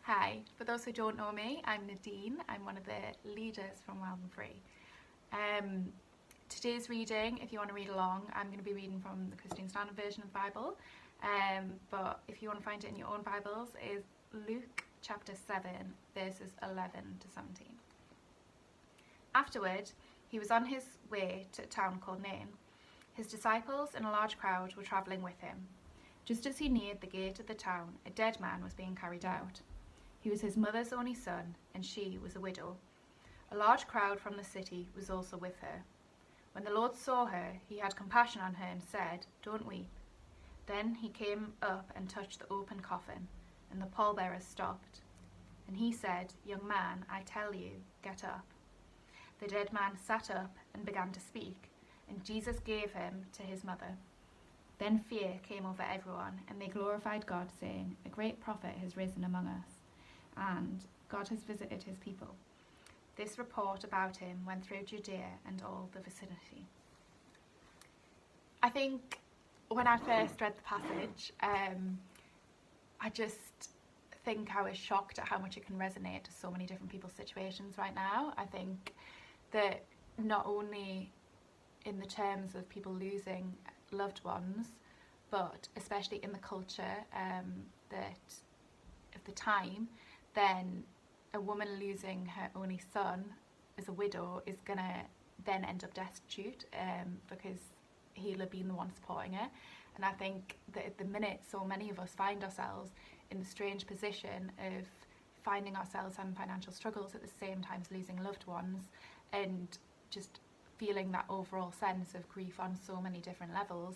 Hi, for those who don't know me, I'm Nadine. I'm one of the leaders from Wild and Free. Um, Today's reading, if you want to read along, I'm going to be reading from the Christian Standard Version of the Bible. But if you want to find it in your own Bibles, is Luke chapter 7, verses 11 to 17. Afterward, he was on his way to a town called Nain. His disciples and a large crowd were travelling with him. Just as he neared the gate of the town, a dead man was being carried out. He was his mother's only son, and she was a widow. A large crowd from the city was also with her. When the Lord saw her, he had compassion on her and said, "Don't weep." Then he came up and touched the open coffin, and the pallbearers stopped. And he said, "Young man, I tell you, get up." The dead man sat up and began to speak, and Jesus gave him to his mother. Then fear came over everyone, and they glorified God, saying, "A great prophet has risen among us, and God has visited his people." This report about him went through Judea and all the vicinity. I think when I first read the passage, I just think I was shocked at how much it can resonate to so many different people's situations right now. I think that not only in the terms of people losing loved ones, but especially in the culture that of the time, then a woman losing her only son as a widow is going to then end up destitute because he'll have been the one supporting her. And I think that at the minute, so many of us find ourselves in the strange position of finding ourselves having financial struggles at the same time as losing loved ones, and just feeling that overall sense of grief on so many different levels.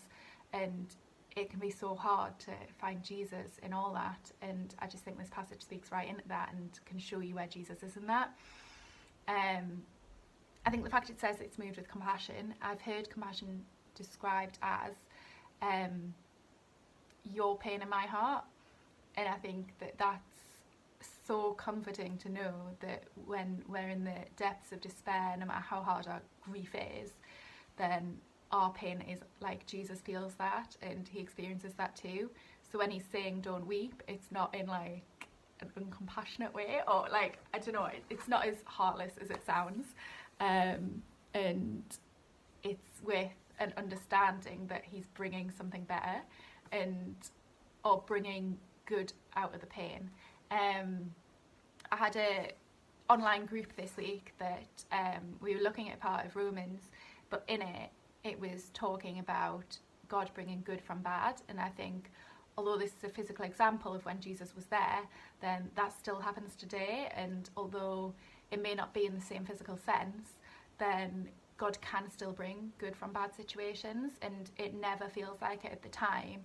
And it can be so hard to find Jesus in all that, and I just think this passage speaks right into that and can show you where Jesus is in that. I think the fact it says it's moved with compassion, I've heard compassion described as your pain in my heart, and I think that that's so comforting to know that when we're in the depths of despair, no matter how hard our grief is, then our pain is like Jesus feels that, and he experiences that too. So when he's saying "don't weep," it's not in like an uncompassionate way, or like, I don't know, it's not as heartless as it sounds, and it's with an understanding that he's bringing something better, and or bringing good out of the pain. I had a online group this week that we were looking at part of Romans, but in it was talking about God bringing good from bad. And I think although this is a physical example of when Jesus was there, then that still happens today. And although it may not be in the same physical sense, then God can still bring good from bad situations, and it never feels like it at the time.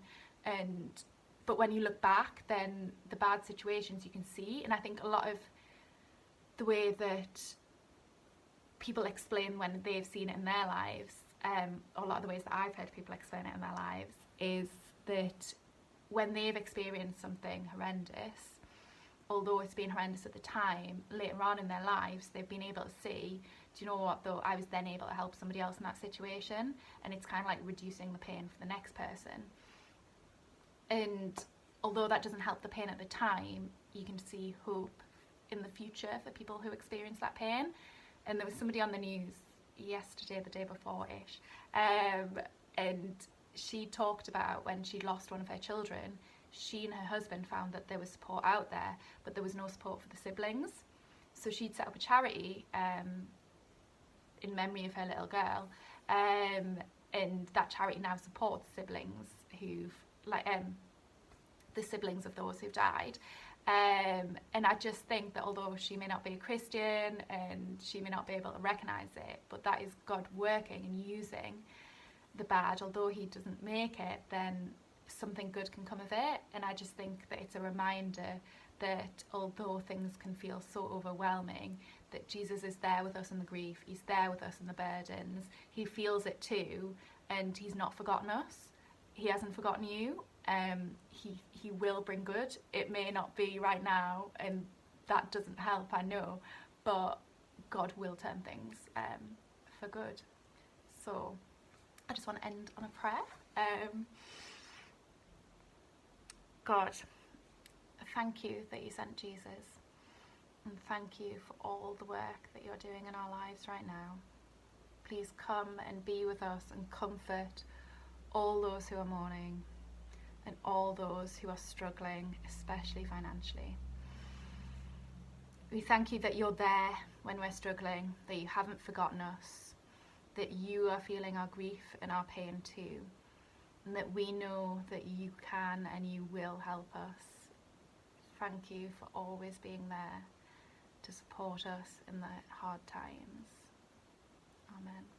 But when you look back, then the bad situations you can see. And I think a lot of the way that people explain when they've seen it in their lives, or a lot of the ways that I've heard people explain it in their lives, is that when they've experienced something horrendous, although it's been horrendous at the time, later on in their lives they've been able to see, do you know what, though, I was then able to help somebody else in that situation, and it's kind of like reducing the pain for the next person. And although that doesn't help the pain at the time, you can see hope in the future for people who experience that pain. And there was somebody on the news yesterday, the day before-ish, and she talked about when she'd lost one of her children, she and her husband found that there was support out there, but there was no support for the siblings. So she'd set up a charity in memory of her little girl, and that charity now supports siblings who've the siblings of those who've died. And I just think that although she may not be a Christian and she may not be able to recognise it, but that is God working and using the bad. Although he doesn't make it, then something good can come of it. And I just think that it's a reminder that although things can feel so overwhelming, that Jesus is there with us in the grief, he's there with us in the burdens, he feels it too, and he's not forgotten us. He hasn't forgotten you. He will bring good. It may not be right now, and that doesn't help, I know, but God will turn things for good. So I just want to end on a prayer. God, thank you that you sent Jesus, and thank you for all the work that you're doing in our lives right now. Please come and be with us and comfort all those who are mourning and all those who are struggling, especially financially. We thank you that you're there when we're struggling, that you haven't forgotten us, that you are feeling our grief and our pain too, and that we know that you can and you will help us. Thank you for always being there to support us in the hard times. Amen.